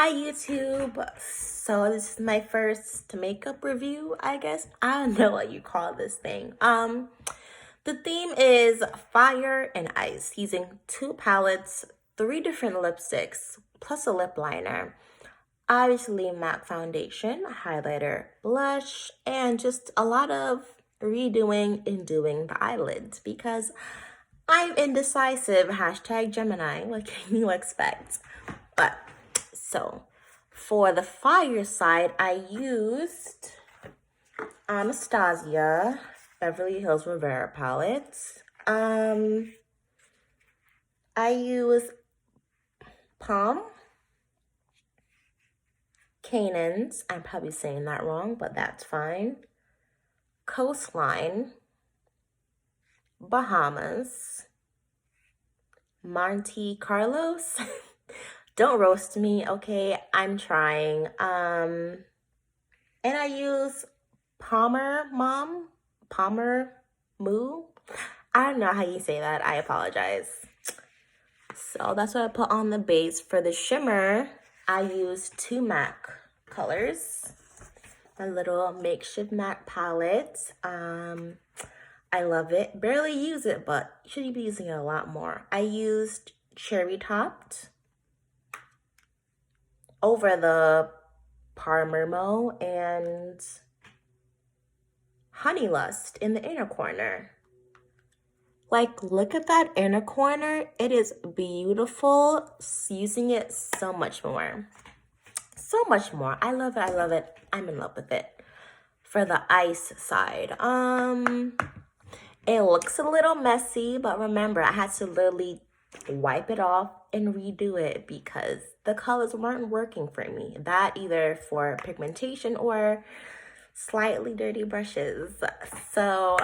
Hi YouTube. So this is my first makeup review, I guess. I don't know what you call this thing. The theme is fire and ice, using two palettes, three different lipsticks, plus a lip liner. Obviously MAC foundation, highlighter, blush, and just a lot of redoing and doing the eyelids because I'm indecisive. Hashtag Gemini. What can you expect? But so for the fire side, I used Anastasia Beverly Hills Rivera palette. I use Palm Canaan's. I'm probably saying that wrong, but that's fine. Coastline, Bahamas, Monte Carlos. Don't roast me, okay? I'm trying. And I use Palmer Moo. I don't know how you say that. I apologize. So that's what I put on the base. For the shimmer, I used two MAC colors. My little makeshift MAC palette. I love it. Barely use it, but you should be using it a lot more. I used Cherry Topped over the Parmermo and Honey Lust in the inner corner. Like, look at that inner corner. It is beautiful. Using it so much more. So much more. I love it. I love it. I'm in love with it. For the ice side, it looks a little messy, but remember, I had to literally wipe it off and redo it because the colors weren't working for me. That either for pigmentation or slightly dirty brushes. So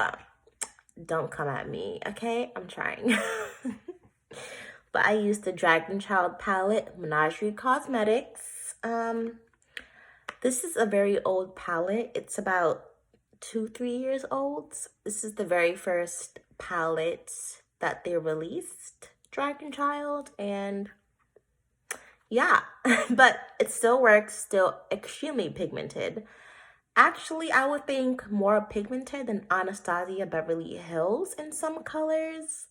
don't come at me, okay? I'm trying. But I used the Dragon Child palette, Menagerie Cosmetics. This is a very old palette. It's about 2-3 years old. This is the very first palette that they released, Dragon Child, and yeah, but it still works, still extremely pigmented. Actually, I would think more pigmented than Anastasia Beverly Hills in some colors,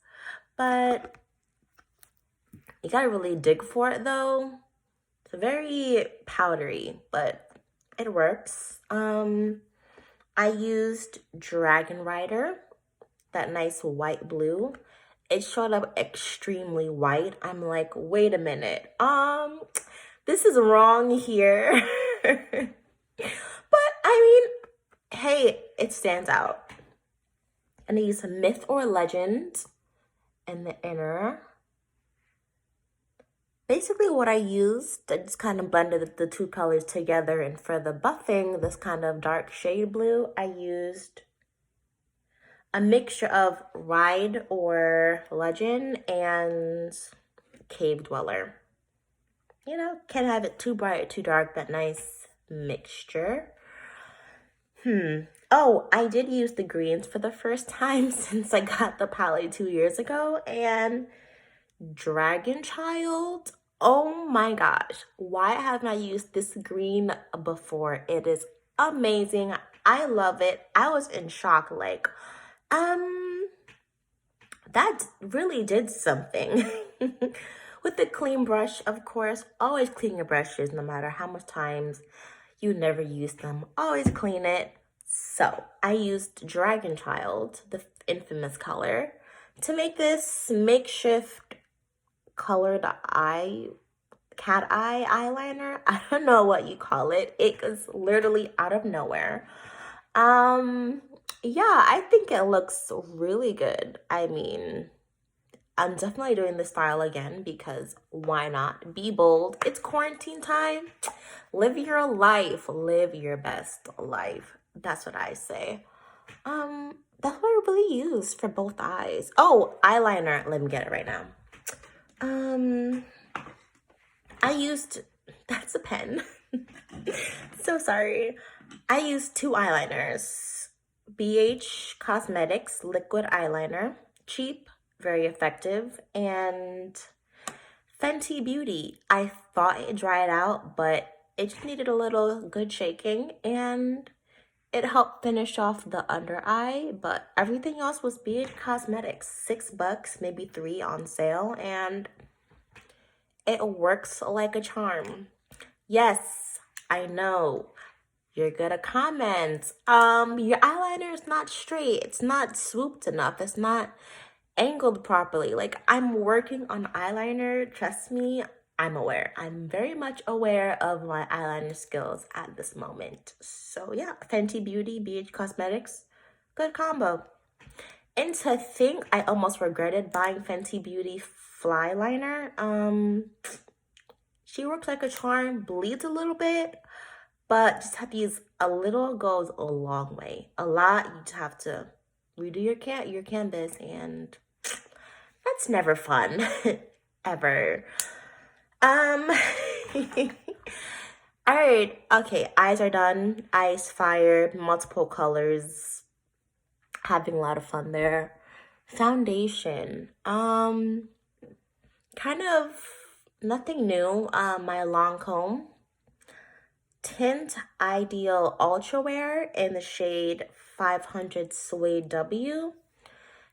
but you gotta really dig for it though. It's very powdery, but it works. I used Dragon Rider, that nice white blue. It showed up extremely white. I'm like, wait a minute. This is wrong here. But I mean, hey, it stands out. And I used Myth or Legend in the inner. Basically what I used, I just kind of blended the two colors together. And for the buffing, this kind of dark shade blue, I used a mixture of Ride or Legend and Cave Dweller. You know, can't have it too bright or too dark, that nice mixture. Oh, I did use the greens for the first time since I got the palette 2 years ago. And Dragon Child, oh my gosh, why haven't I used this green before? It is amazing. I love it. I was in shock, like, that really did something. With the clean brush, of course, always clean your brushes no matter how much times you never use them. Always clean it. So I used Dragon Child, the infamous color, to make this makeshift colored cat eye eyeliner. I don't know what you call it. It was literally out of nowhere. Yeah, I think it looks really good. I mean, I'm definitely doing this style again because why not? Be bold. It's quarantine time. Live your life. Live your best life. That's what I say. That's what I really use for both eyes. Oh, eyeliner. Let me get it right now. I used, that's a pen. So sorry. I used two eyeliners. BH Cosmetics Liquid Eyeliner. Cheap, very effective. And Fenty Beauty. I thought it dried out, but it just needed a little good shaking, and it helped finish off the under eye, but everything else was BH Cosmetics. $6, maybe 3 on sale, and it works like a charm. Yes, I know. You're gonna comment. Your eyeliner is not straight. It's not swooped enough. It's not angled properly. Like, I'm working on eyeliner. Trust me, I'm aware. I'm very much aware of my eyeliner skills at this moment. So yeah, Fenty Beauty, BH Cosmetics, good combo. And to think, I almost regretted buying Fenty Beauty Flyliner. She works like a charm, bleeds a little bit, but just have to use a little goes a long way. A lot, you just have to redo your canvas, and that's never fun. Ever. All right, okay, eyes are done. Eyes fired, multiple colors. Having a lot of fun there. Foundation. Kind of nothing new. My Lancome Tint Ideal Ultra Wear in the shade 500 Suede W.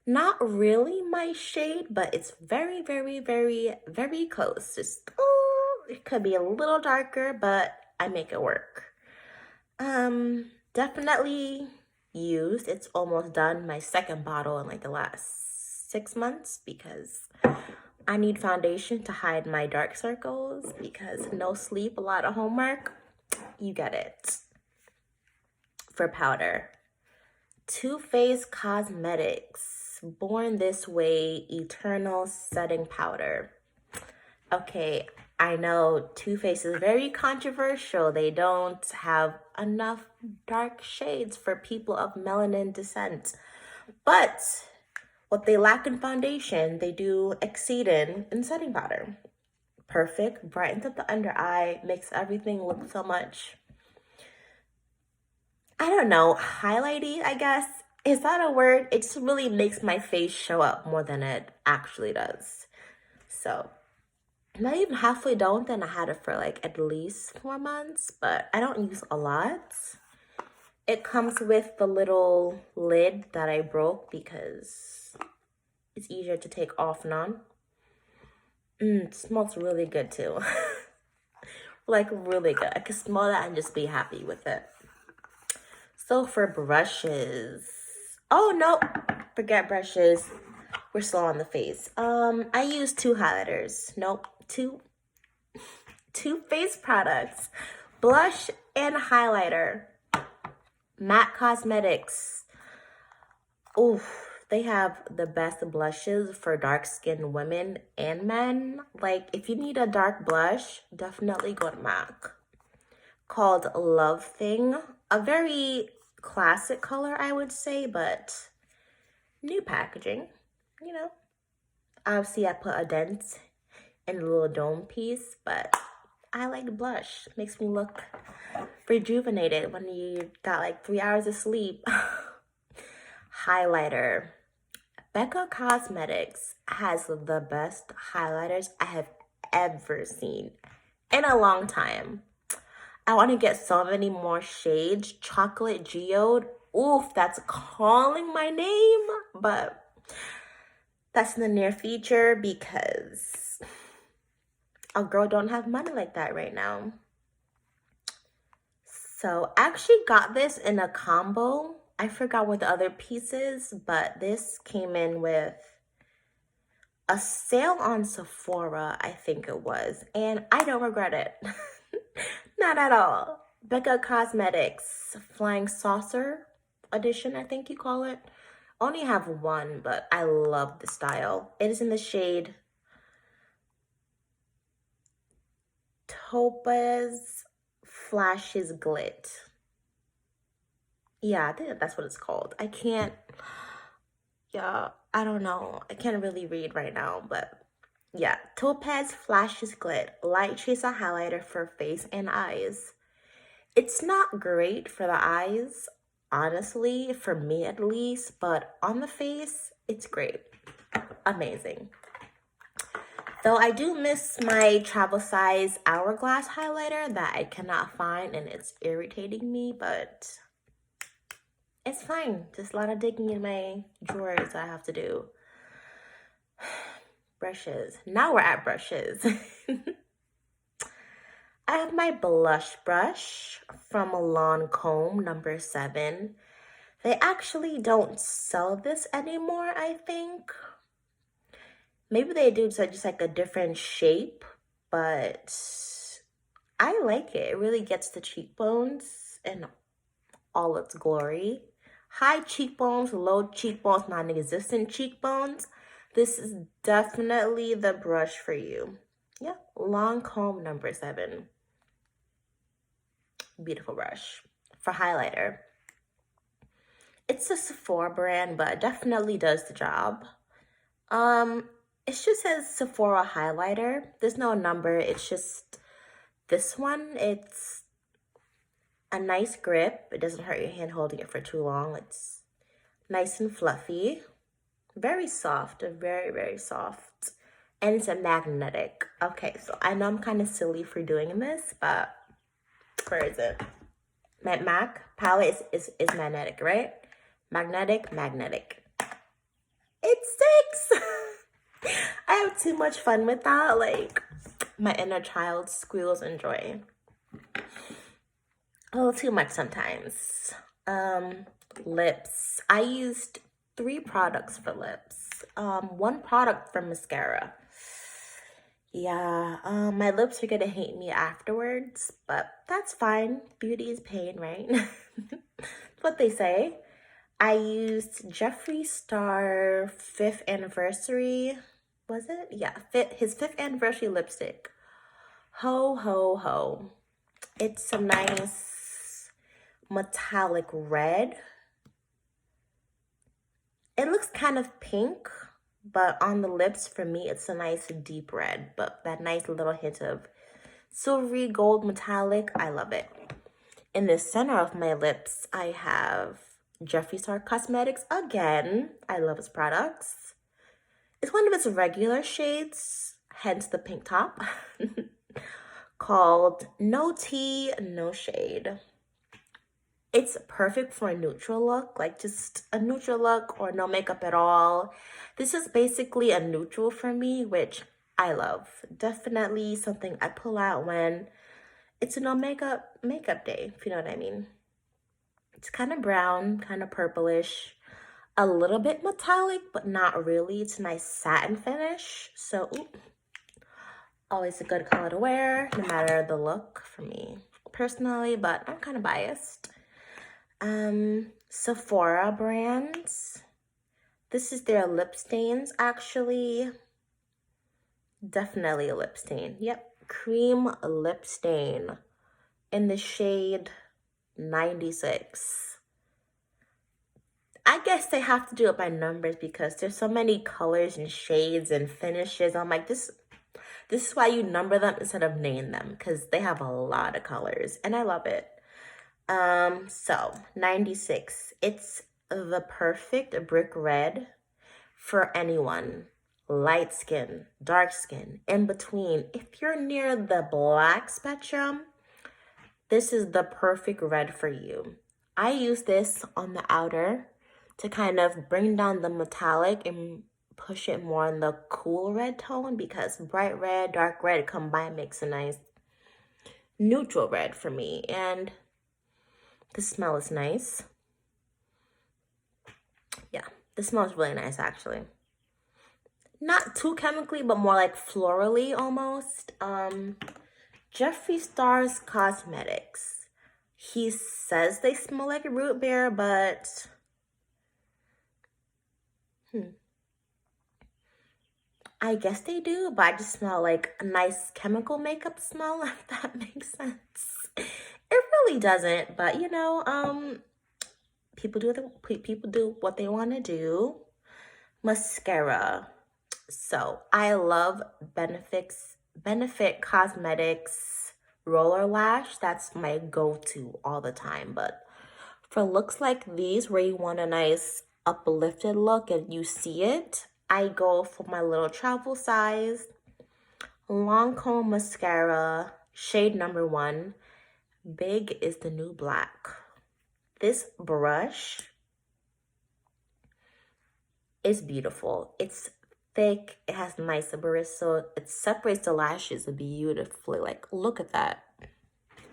Not really my shade, but it's very, very, very, very close. Just, it could be a little darker, but I make it work. Definitely used. It's almost done. My second bottle in like the last 6 months, because I need foundation to hide my dark circles, because no sleep, a lot of homework. You get it. For powder, Too Faced Cosmetics Born This Way Eternal Setting Powder. Okay, I know Too Faced is very controversial. They don't have enough dark shades for people of melanin descent, but what they lack in foundation, they do exceed in setting powder. Perfect, brightens up the under eye, makes everything look so much, I don't know, highlighty, I guess. Is that a word? It just really makes my face show up more than it actually does. So, not even halfway done with it, and I had it for like at least 4 months, but I don't use a lot. It comes with the little lid that I broke because it's easier to take off and on. It smells really good too. Like, really good. I could smell that and just be happy with it. So for brushes, oh no, forget brushes. We're slow on the face. I use 2 highlighters. Nope, two face products, blush and highlighter. M.A.C Cosmetics. Oof, they have the best blushes for dark-skinned women and men. Like, if you need a dark blush, definitely go to M.A.C. Called Love Thing. A very classic color, I would say, but new packaging, you know. Obviously, I put a dent in the little dome piece, but I like the blush. Makes me look rejuvenated when you got like 3 hours of sleep. Highlighter. Becca Cosmetics has the best highlighters I have ever seen in a long time. I want to get so many more shades. Chocolate Geode. Oof, that's calling my name. But that's in the near future, because a girl don't have money like that right now. So I actually got this in a combo. I forgot what the other piece is, but this came in with a sale on Sephora, I think it was. And I don't regret it. Not at all. Becca Cosmetics Flying Saucer edition, I think you call it. Only have one, but I love the style. It is in the shade Topez Flashes Gilt. Yeah, I think that's what it's called. I don't know. I can't really read right now, but yeah, Topaz Flashes Gilt Light Chaser Highlighter for face and eyes. It's not great for the eyes, honestly, for me at least, but on the face, it's great. Amazing. Though I do miss my travel size hourglass highlighter that I cannot find, and it's irritating me, but it's fine. Just a lot of digging in my drawers I have to do. Brushes. Now we're at brushes. I have my blush brush from Lancome number 7. They actually don't sell this anymore, I think. Maybe they do, so just like a different shape, but I like it. It really gets the cheekbones in all its glory. High cheekbones, low cheekbones, non-existent cheekbones. This is definitely the brush for you. Yeah, Lancome number 7. Beautiful brush for highlighter. It's a Sephora brand, but it definitely does the job. It just says Sephora highlighter. There's no number. It's just this one. It's a nice grip. It doesn't hurt your hand holding it for too long. It's nice and fluffy. Very soft. Very, very soft. And it's a magnetic. Okay, so I know I'm kind of silly for doing this, but where is it? My M.A.C palette is magnetic, right? Magnetic. It sticks! I have too much fun with that. Like, my inner child squeals in joy. A little too much sometimes. Lips. I used 3 products for lips. 1 product for mascara. Yeah, my lips are gonna hate me afterwards, but that's fine. Beauty is pain, right? That's what they say. I used Jeffree Star 5th anniversary. Was it? Yeah, his 5th anniversary lipstick. Ho, ho, ho. It's a nice metallic red. It looks kind of pink, but on the lips, for me, it's a nice deep red, but that nice little hint of silvery gold metallic. I love it. In the center of my lips, I have Jeffree Star Cosmetics again. I love his products. It's one of its regular shades, hence the pink top, called No Tea, No Shade. It's perfect for a neutral look, like just a neutral look or no makeup at all. This is basically a neutral for me, which I love. Definitely something I pull out when it's a no makeup day, if you know what I mean. It's kind of brown, kind of purplish, a little bit metallic, but not really. It's a nice satin finish. So, always a good color to wear, no matter the look for me personally, but I'm kind of biased. Sephora brands. This is their lip stains, actually. Definitely a lip stain. Yep, cream lip stain in the shade 96. I guess they have to do it by numbers because there's so many colors and shades and finishes. I'm like, this is why you number them instead of name them, because they have a lot of colors and I love it. So 96. It's the perfect brick red for anyone. Light skin, dark skin, in between. If you're near the black spectrum, this is the perfect red for you. I use this on the outer to kind of bring down the metallic and push it more in the cool red tone, because bright red, dark red combined makes a nice neutral red for me. And the smell is nice. Yeah, the smell is really nice, actually. Not too chemically, but more like florally almost. Jeffree Star's Cosmetics. He says they smell like a root beer, but I guess they do, but I just smell like a nice chemical makeup smell, if that makes sense. It really doesn't, but you know, people do what they want to do. Mascara. So I love Benefit Cosmetics Roller Lash. That's my go-to all the time. But for looks like these, where you want a nice uplifted look and you see it, I go for my little travel size. Lancome mascara, shade number 1. Big is the new black. This brush is beautiful. It's thick. It has nice bristle. It separates the lashes beautifully. Like, look at that.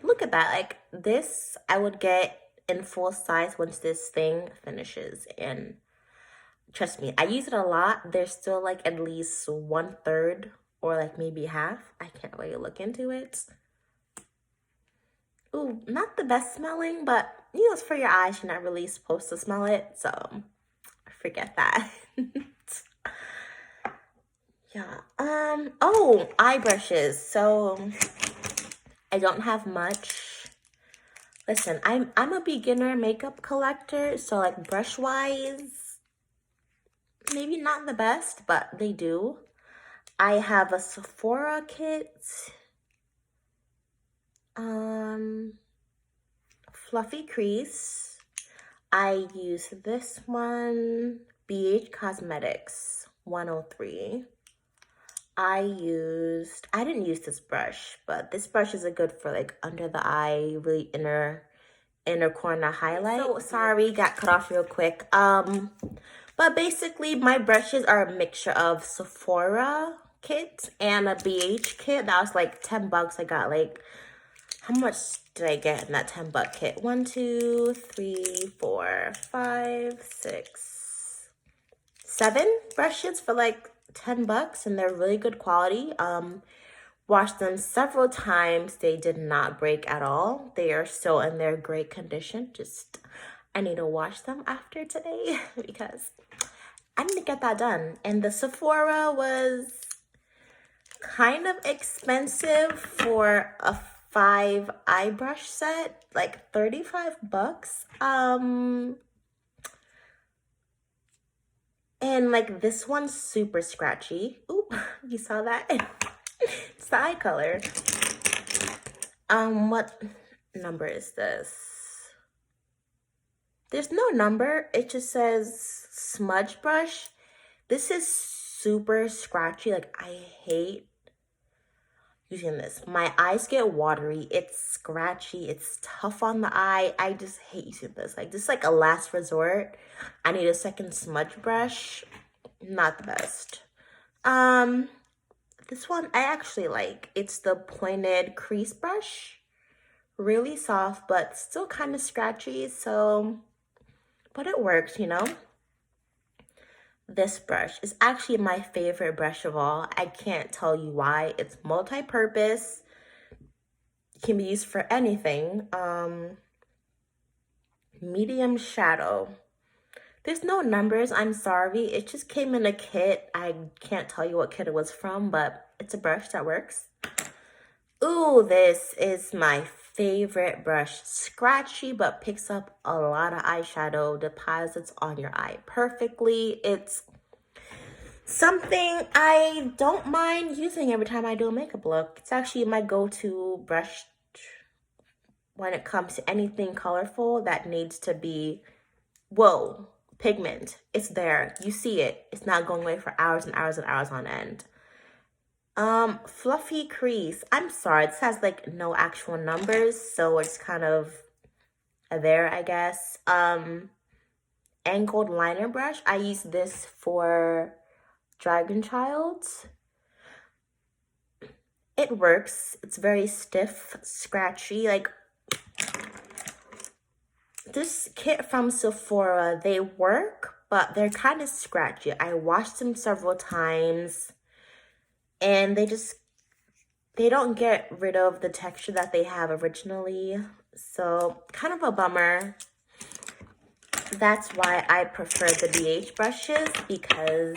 Look at that. Like, this I would get in full size once this thing finishes. And trust me, I use it a lot. There's still like at least 1/3 or like maybe half. I can't really look into it. Ooh, not the best smelling, but you know, it's for your eyes. You're not really supposed to smell it, so forget that. Yeah. Oh, eye brushes. So I don't have much. Listen, I'm a beginner makeup collector, so like brush wise, maybe not the best, but they do. I have a Sephora kit. Fluffy crease. I use this one, BH Cosmetics 103. I didn't use this brush, but this brush is a good for like under the eye, really inner corner highlight. So sorry, got cut off real quick. But basically my brushes are a mixture of Sephora kit and a BH kit. That was like 10 bucks. I got like, how much did I get in that 10-buck kit? 1, 2, 3, 4, 5, 6, 7 brushes for like 10 bucks, and they're really good quality. Washed them several times. They did not break at all. They are still in their great condition. Just, I need to wash them after today because I need to get that done. And the Sephora was kind of expensive for a 5 eye brush set, like 35 bucks. And like this one's super scratchy. Oop, you saw that? It's the eye color. What number is this? There's no number. It just says smudge brush. This is super scratchy. Like, I hate using this. My eyes get watery. It's scratchy. It's tough on the eye. I just hate using this. Like, this is like a last resort. I need a second smudge brush. Not the best. This one I actually like. It's the pointed crease brush. Really soft, but still kind of scratchy. So, but it works, you know. This brush is actually my favorite brush of all. I can't tell you why. It's multi-purpose. It can be used for anything. Medium shadow. There's no numbers, I'm sorry. It just came in a kit. I can't tell you what kit it was from, but it's a brush that works. Ooh, this is my favorite brush. Scratchy, but picks up a lot of eyeshadow, deposits on your eye perfectly. It's something I don't mind using every time I do a makeup look. It's actually my go-to brush when it comes to anything colorful that needs to be, whoa, pigment. It's there. You see it. It's not going away for hours and hours and hours on end. Fluffy crease. I'm sorry, this has like no actual numbers, so it's kind of there, I guess. Angled liner brush. I use this for Dragon Child. It works. It's very stiff, scratchy. Like, this kit from Sephora, they work, but they're kind of scratchy. I washed them several times, and they don't get rid of the texture that they have originally. So, kind of a bummer. That's why I prefer the BH brushes, because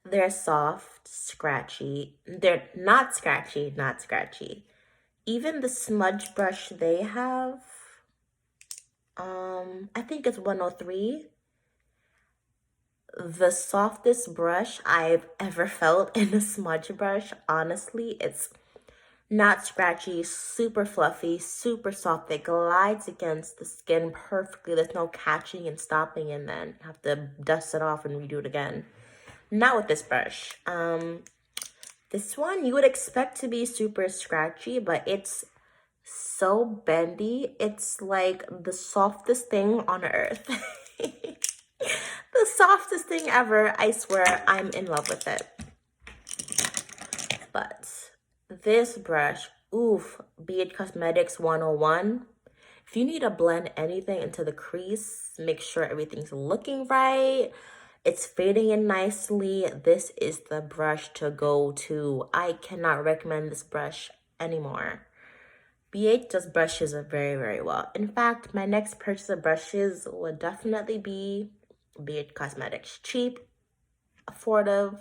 they're soft, scratchy. They're not scratchy, not scratchy. Even the smudge brush they have, I think it's 103. The softest brush I've ever felt in a smudge brush. Honestly, it's not scratchy, super fluffy, super soft. It glides against the skin perfectly. There's no catching and stopping and then have to dust it off and redo it again. Not with this brush. This one you would expect to be super scratchy, but it's so bendy. It's like the softest thing on earth. The softest thing ever. I swear, I'm in love with it. But this brush, oof, BH Cosmetics 101. If you need to blend anything into the crease, make sure everything's looking right, it's fading in nicely, this is the brush to go to. I cannot recommend this brush anymore. BH does brushes very, very well. In fact, my next purchase of brushes would definitely be BH Cosmetics. Cheap, affordable,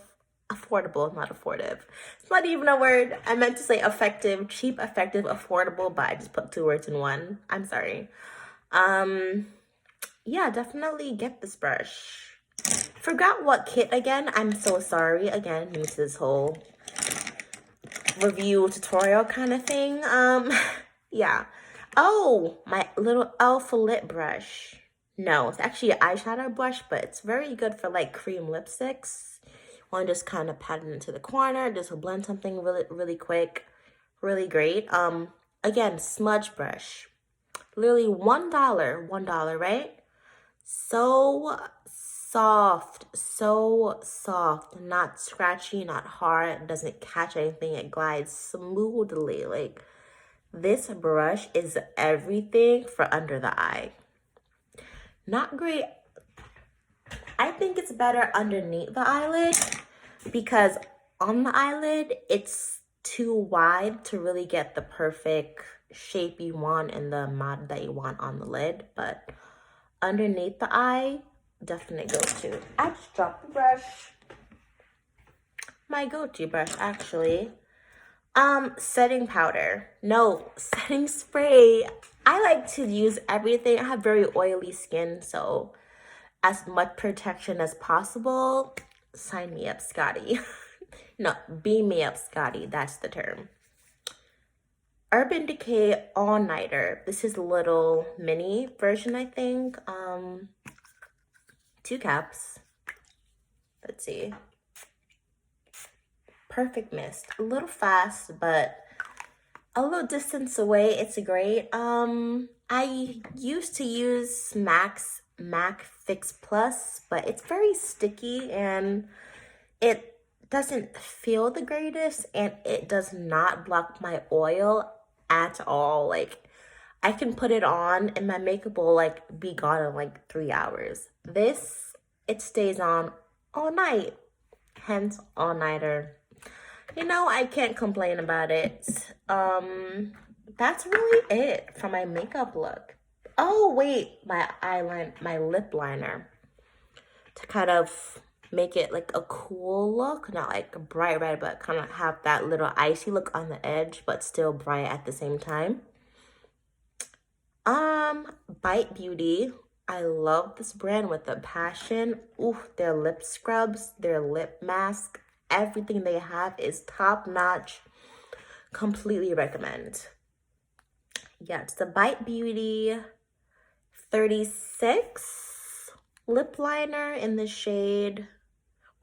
not affordable. It's not even a word. I meant to say effective, cheap, effective, affordable, but I just put two words in one. I'm sorry. Yeah, definitely get this brush. Forgot what kit again. I'm so sorry. Again, new to this whole review tutorial kind of thing. Yeah. Oh, my little elf lip brush. No, it's actually an eyeshadow brush, but it's very good for like cream lipsticks. Want to just kind of pat it into the corner, just blend something really quick, really great. Again, smudge brush, literally $1, right? So soft, not scratchy, not hard, doesn't catch anything, it glides smoothly. Like, this brush is everything for under the eye. Not great. I think it's better underneath the eyelid because on the eyelid, it's too wide to really get the perfect shape you want and the amount that you want on the lid. But underneath the eye, definitely go-to. I just dropped the brush. My go-to brush, actually. Setting powder. No, setting spray. I like to use everything. I have very oily skin, so as much protection as possible. Sign me up, Scotty. No, beam me up, Scotty. That's the term. Urban Decay All Nighter. This is a little mini version, I think. 2 caps. Let's see. Perfect mist. A little fast, but a little distance away, it's great. I used to use M.A.C Fix Plus, but it's very sticky and it doesn't feel the greatest, and it does not block my oil at all. Like, I can put it on and my makeup will like be gone in like 3 hours. This, it stays on all night, hence all-nighter. You know, I can't complain about it. That's really it for my makeup look. Oh wait, my eyeliner, my lip liner, to kind of make it like a cool look, not like a bright red, but kind of have that little icy look on the edge, but still bright at the same time. Bite Beauty. I love this brand with a passion. Ooh, their lip scrubs, their lip mask, everything they have is top notch. Completely recommend. Yeah, it's the Bite Beauty 36 lip liner in the shade,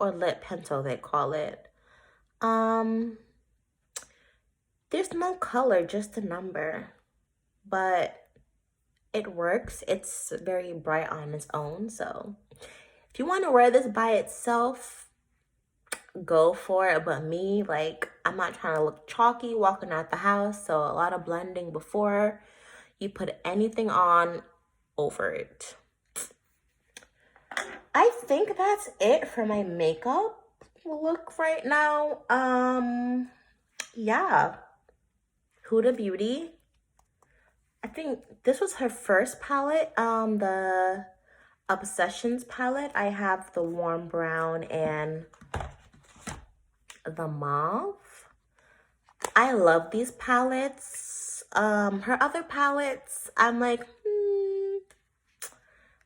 or lip pencil they call it. There's no color, just a number, but it works. It's very bright on its own. So if you want to wear this by itself, go for it. But me, like, I'm not trying to look chalky walking out the house, so a lot of blending before you put anything on over it. I think that's it for my makeup look right now. Yeah, Huda Beauty, I think this was her first palette, the Obsessions palette. I have the warm brown and the mauve. I love these palettes. Her other palettes, I'm like,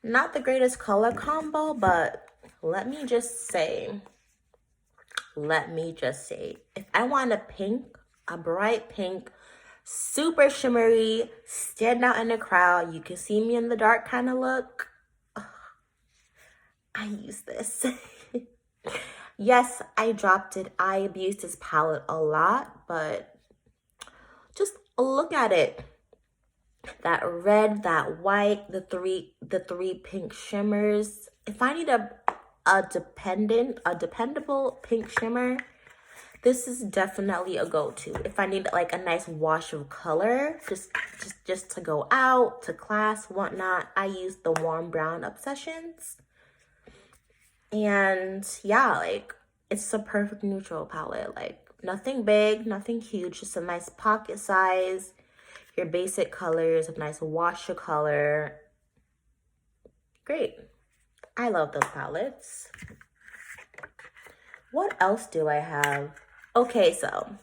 not the greatest color combo, but let me just say, if I want a pink, a bright pink, super shimmery, stand out in the crowd, you can see me in the dark kind of look, I use this. Yes, I dropped it. I abused this palette a lot, but just look at it. That red, that white, the three pink shimmers. If I need a dependable pink shimmer, this is definitely a go-to. If I need like a nice wash of color, just to go out, to class, whatnot, I use the Warm Brown Obsessions. And yeah, like it's a perfect neutral palette. Like nothing big, nothing huge, just a nice pocket size. Your basic colors, a nice wash of color. Great. I love those palettes. What else do I have? Okay, so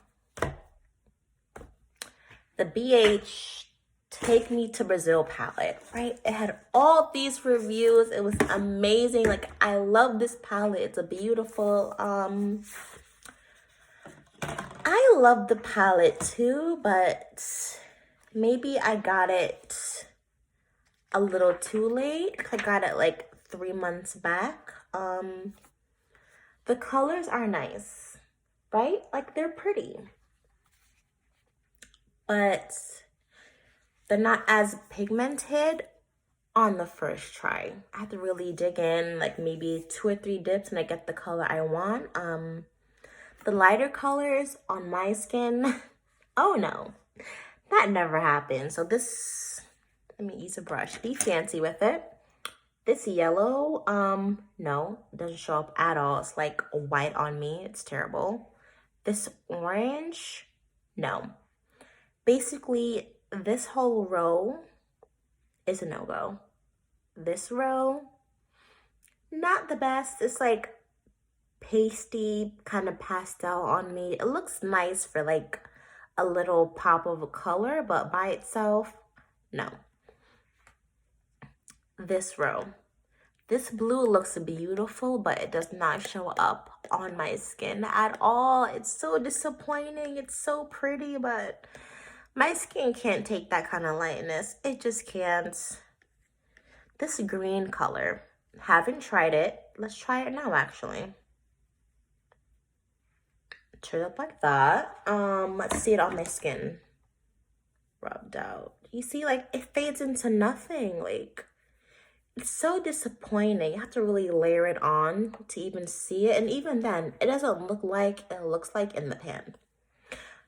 the BH Take Me to Brazil palette, right? It had all these reviews. It was amazing. Like, I love this palette. It's a beautiful, I love the palette too, but maybe I got it a little too late. I got it like 3 months back. The colors are nice, right? Like they're pretty, but they're not as pigmented on the first try. I have to really dig in, like maybe 2 or 3 dips and I get the color I want. The lighter colors on my skin, oh no, that never happened. So this, let me use a brush, be fancy with it. This yellow, no, it doesn't show up at all. It's like white on me. It's terrible. This orange, no. Basically, this whole row is a no-go. This row, not the best. It's like pasty, kind of pastel on me. It looks nice for like a little pop of a color, but by itself, no. This row. This blue looks beautiful, but it does not show up on my skin at all. It's so disappointing. It's so pretty, but my skin can't take that kind of lightness. It just can't. This green color, haven't tried it. Let's try it now, actually. Turn it up like that. Let's see it on my skin. Rubbed out. You see, like, it fades into nothing. Like, it's so disappointing. You have to really layer it on to even see it. And even then, it doesn't look like it looks like in the pan.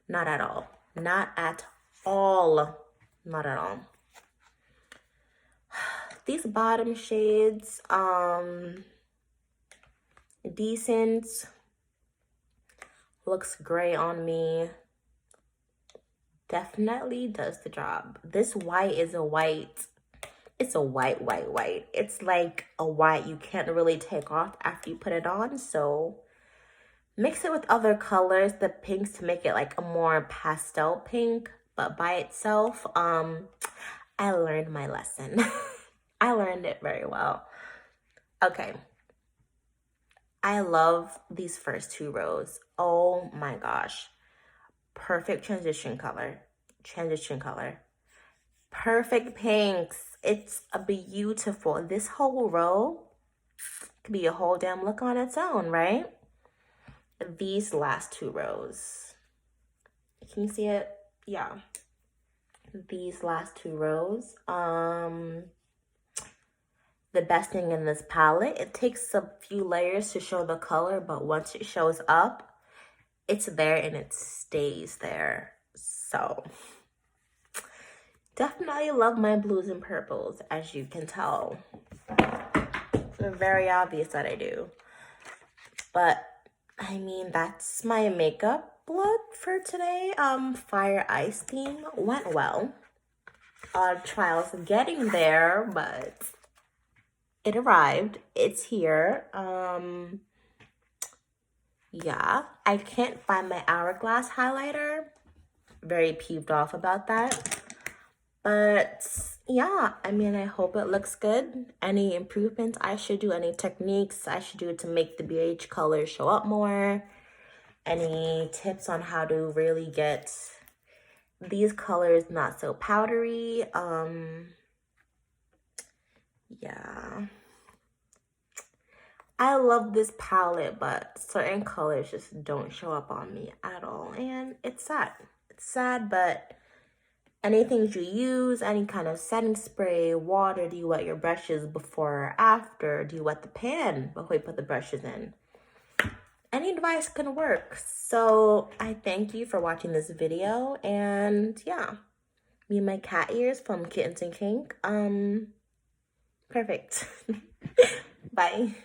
Not at all. Not at all. Not at all. These bottom shades, decent. Looks gray on me. Definitely does the job. This white is a white. It's a white. It's like a white you can't really take off after you put it on. So mix it with other colors, the pinks, to make it like a more pastel pink. But by itself, I learned my lesson. I learned it very well. Okay. I love these first 2 rows. Oh my gosh. Perfect transition color. Perfect pinks. It's a beautiful. This whole row could be a whole damn look on its own, right? These last 2 rows. Can you see it? Yeah. These last 2 rows. The best thing in this palette, it takes a few layers to show the color, but once it shows up, it's there and it stays there. So definitely love my blues and purples, as you can tell. It's very obvious that I do. But I mean, that's my makeup look for today. Fire Ice theme went well. Trials getting there, but it arrived. It's here. Yeah, I can't find my Hourglass highlighter. Very peeved off about that. But yeah, I mean, I hope it looks good. Any improvements I should do, any techniques I should do to make the BH colors show up more. Any tips on how to really get these colors not so powdery. Yeah. I love this palette, but certain colors just don't show up on me at all. And it's sad. It's sad, but anything you use, any kind of setting spray, water, do you wet your brushes before or after? Do you wet the pan before you put the brushes in? Any advice can work. So I thank you for watching this video. And yeah, me and my cat ears from Kittens and Kink. Perfect. Bye.